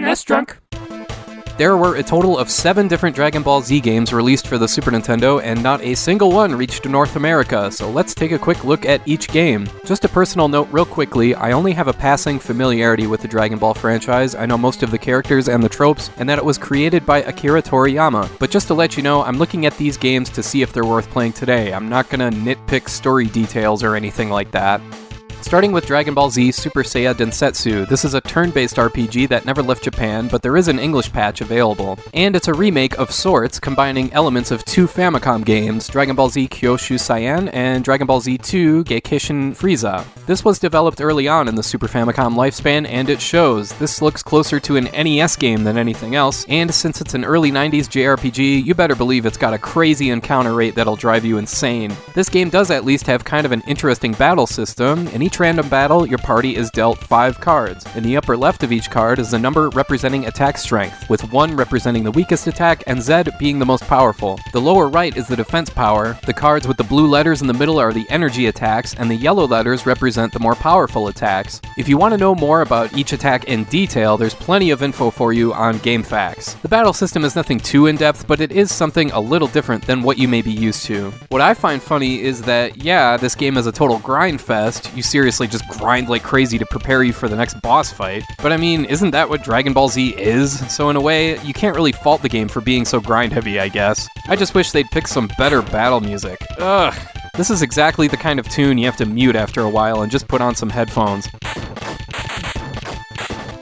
S-Drunk. There were a total of 7 different Dragon Ball Z games released for the Super Nintendo, and not a single one reached North America, so let's take a quick look at each game. Just a personal note real quickly, I only have a passing familiarity with the Dragon Ball franchise. I know most of the characters and the tropes, and that it was created by Akira Toriyama. But just to let you know, I'm looking at these games to see if they're worth playing today. I'm not gonna nitpick story details or anything like that. Starting with Dragon Ball Z Super Saiya Densetsu, this is a turn-based RPG that never left Japan, but there is an English patch available. And it's a remake of sorts, combining elements of 2 Famicom games, Dragon Ball Z Kyoshu Saiyan and Dragon Ball Z 2 Geikishin Frieza. This was developed early on in the Super Famicom lifespan, and it shows. This looks closer to an NES game than anything else, and since it's an early 90s JRPG, you better believe it's got a crazy encounter rate that'll drive you insane. This game does at least have kind of an interesting battle system. In each random battle, your party is dealt 5 cards. In the upper left of each card is a number representing attack strength, with 1 representing the weakest attack and Z being the most powerful. The lower right is the defense power. The cards with the blue letters in the middle are the energy attacks, and the yellow letters represent the more powerful attacks. If you want to know more about each attack in detail, there's plenty of info for you on GameFAQs. The battle system is nothing too in-depth, but it is something a little different than what you may be used to. What I find funny is that, yeah, this game is a total grind fest. You seriously just grind like crazy to prepare you for the next boss fight. But I mean, isn't that what Dragon Ball Z is? So in a way, you can't really fault the game for being so grind heavy, I guess. I just wish they'd pick some better battle music. Ugh. This is exactly the kind of tune you have to mute after a while and just put on some headphones.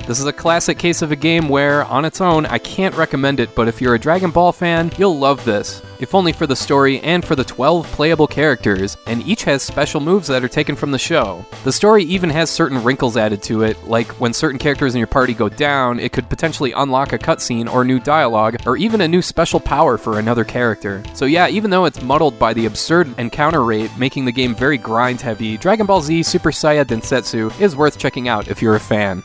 This is a classic case of a game where, on its own, I can't recommend it, but if you're a Dragon Ball fan, you'll love this. If only for the story and for the 12 playable characters, and each has special moves that are taken from the show. The story even has certain wrinkles added to it, like when certain characters in your party go down, it could potentially unlock a cutscene or new dialogue, or even a new special power for another character. So yeah, even though it's muddled by the absurd encounter rate, making the game very grind heavy, Dragon Ball Z Super Saiya Densetsu is worth checking out if you're a fan.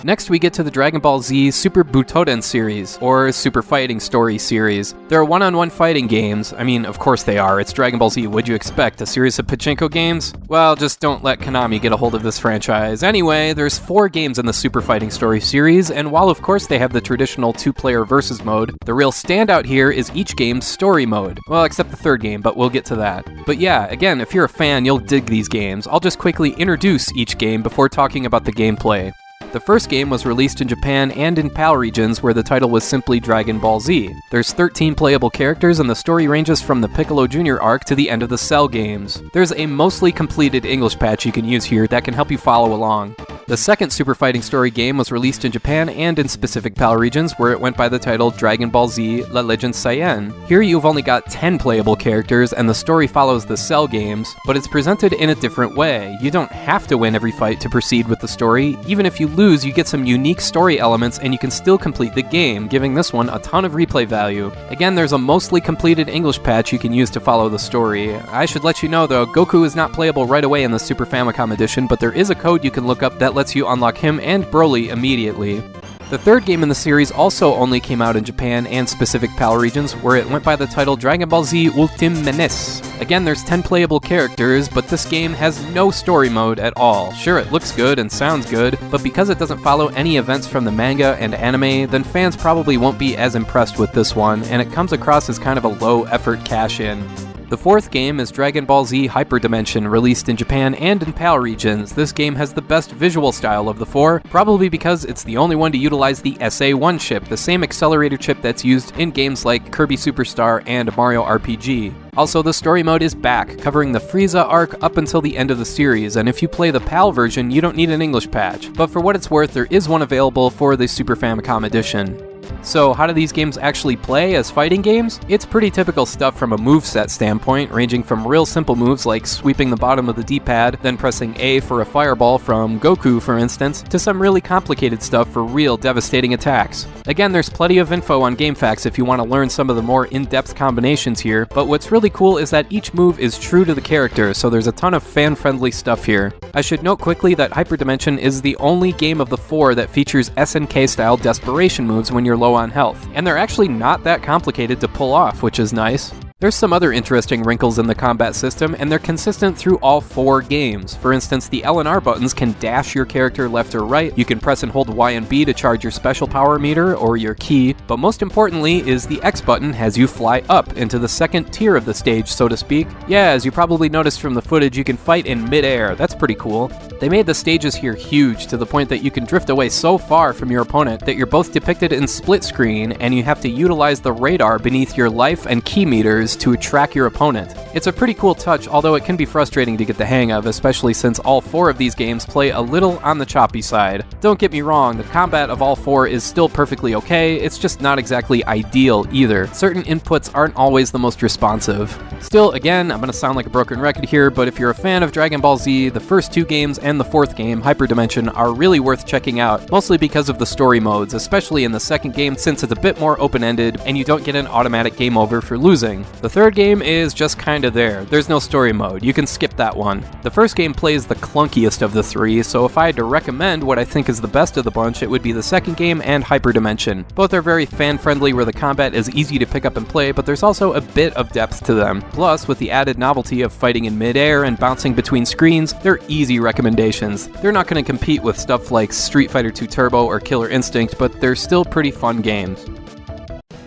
Next, we get to the Dragon Ball Z Super Butoden series, or Super Fighting Story series. There are one-on-one fighting games. I mean, of course they are. It's Dragon Ball Z. What'd you expect? A series of pachinko games? Well, just don't let Konami get a hold of this franchise. Anyway, there's 4 games in the Super Fighting Story series, and while of course they have the traditional 2-player versus mode, the real standout here is each game's story mode. Well, except the 3rd game, but we'll get to that. But yeah, again, if you're a fan, you'll dig these games. I'll just quickly introduce each game before talking about the gameplay. The first game was released in Japan and in PAL regions where the title was simply Dragon Ball Z. There's 13 playable characters and the story ranges from the Piccolo Jr. arc to the end of the Cell games. There's a mostly completed English patch you can use here that can help you follow along. The second Super Fighting Story game was released in Japan and in specific PAL regions where it went by the title Dragon Ball Z La Legend Saiyan. Here you've only got 10 playable characters and the story follows the Cell games, but it's presented in a different way. You don't have to win every fight to proceed with the story. Even if you lose, you get some unique story elements and you can still complete the game, giving this one a ton of replay value. Again, there's a mostly completed English patch you can use to follow the story. I should let you know though, Goku is not playable right away in the Super Famicom edition, but there is a code you can look up that lets you unlock him and Broly immediately. The 3rd game in the series also only came out in Japan and specific PAL regions, where it went by the title Dragon Ball Z Ultim Menace. Again, there's 10 playable characters, but this game has no story mode at all. Sure, it looks good and sounds good, but because it doesn't follow any events from the manga and anime, then fans probably won't be as impressed with this one, and it comes across as kind of a low-effort cash-in. The 4th game is Dragon Ball Z Hyperdimension, released in Japan and in PAL regions. This game has the best visual style of the 4, probably because it's the only one to utilize the SA-1 chip, the same accelerator chip that's used in games like Kirby Superstar and Mario RPG. Also, the story mode is back, covering the Frieza arc up until the end of the series, and if you play the PAL version, you don't need an English patch. But for what it's worth, there is one available for the Super Famicom edition. So how do these games actually play as fighting games? It's pretty typical stuff from a moveset standpoint, ranging from real simple moves like sweeping the bottom of the D-pad, then pressing A for a fireball from Goku for instance, to some really complicated stuff for real devastating attacks. Again, there's plenty of info on GameFAQs if you want to learn some of the more in-depth combinations here, but what's really cool is that each move is true to the character, so there's a ton of fan-friendly stuff here. I should note quickly that Hyperdimension is the only game of the 4 that features SNK-style desperation moves when you're low on health, and they're actually not that complicated to pull off, which is nice. There's some other interesting wrinkles in the combat system, and they're consistent through all 4 games. For instance, the L and R buttons can dash your character left or right, you can press and hold Y and B to charge your special power meter or your ki, but most importantly is the X button has you fly up into the second tier of the stage, so to speak. Yeah, as you probably noticed from the footage, you can fight in mid-air. That's pretty cool. They made the stages here huge, to the point that you can drift away so far from your opponent that you're both depicted in split screen, and you have to utilize the radar beneath your life and ki meters to track your opponent. It's a pretty cool touch, although it can be frustrating to get the hang of, especially since all 4 of these games play a little on the choppy side. Don't get me wrong, the combat of all 4 is still perfectly okay, it's just not exactly ideal either. Certain inputs aren't always the most responsive. Still, again, I'm gonna sound like a broken record here, but if you're a fan of Dragon Ball Z, the first 2 games and the 4th game, Hyperdimension, are really worth checking out, mostly because of the story modes, especially in the 2nd game since it's a bit more open-ended and you don't get an automatic game over for losing. The 3rd game is just kinda there. There's no story mode, you can skip that one. The first game plays the clunkiest of the 3, so if I had to recommend what I think is the best of the bunch, it would be the 2nd game and Hyperdimension. Both are very fan-friendly where the combat is easy to pick up and play, but there's also a bit of depth to them. Plus, with the added novelty of fighting in mid-air and bouncing between screens, they're easy recommendations. They're not going to compete with stuff like Street Fighter II Turbo or Killer Instinct, but they're still pretty fun games.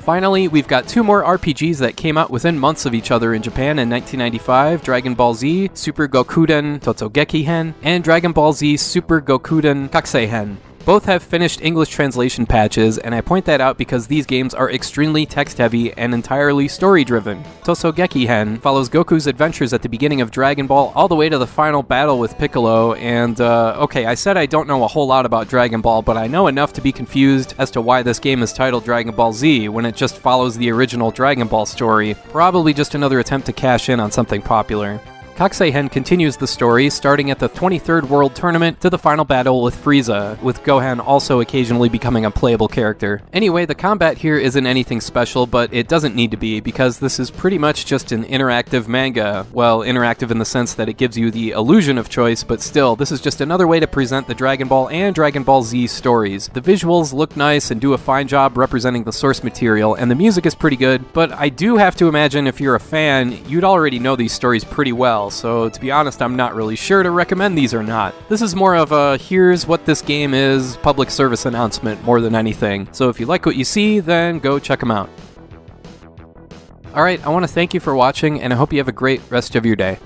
Finally, we've got 2 more RPGs that came out within months of each other in Japan in 1995, Dragon Ball Z Super Gokuden Totogeki-hen and Dragon Ball Z Super Gokuden Kakusei-hen. Both have finished English translation patches, and I point that out because these games are extremely text-heavy and entirely story-driven. Tosogeki-hen follows Goku's adventures at the beginning of Dragon Ball all the way to the final battle with Piccolo, and okay, I said I don't know a whole lot about Dragon Ball, but I know enough to be confused as to why this game is titled Dragon Ball Z when it just follows the original Dragon Ball story. Probably just another attempt to cash in on something popular. Kakusei-hen continues the story, starting at the 23rd World Tournament to the final battle with Frieza, with Gohan also occasionally becoming a playable character. Anyway, the combat here isn't anything special, but it doesn't need to be, because this is pretty much just an interactive manga. Well, interactive in the sense that it gives you the illusion of choice, but still, this is just another way to present the Dragon Ball and Dragon Ball Z stories. The visuals look nice and do a fine job representing the source material, and the music is pretty good, but I do have to imagine if you're a fan, you'd already know these stories pretty well. So to be honest, I'm not really sure to recommend these or not. This is more of a here's what this game is public service announcement more than anything. So if you like what you see, then go check them out. Alright, I want to thank you for watching, and I hope you have a great rest of your day.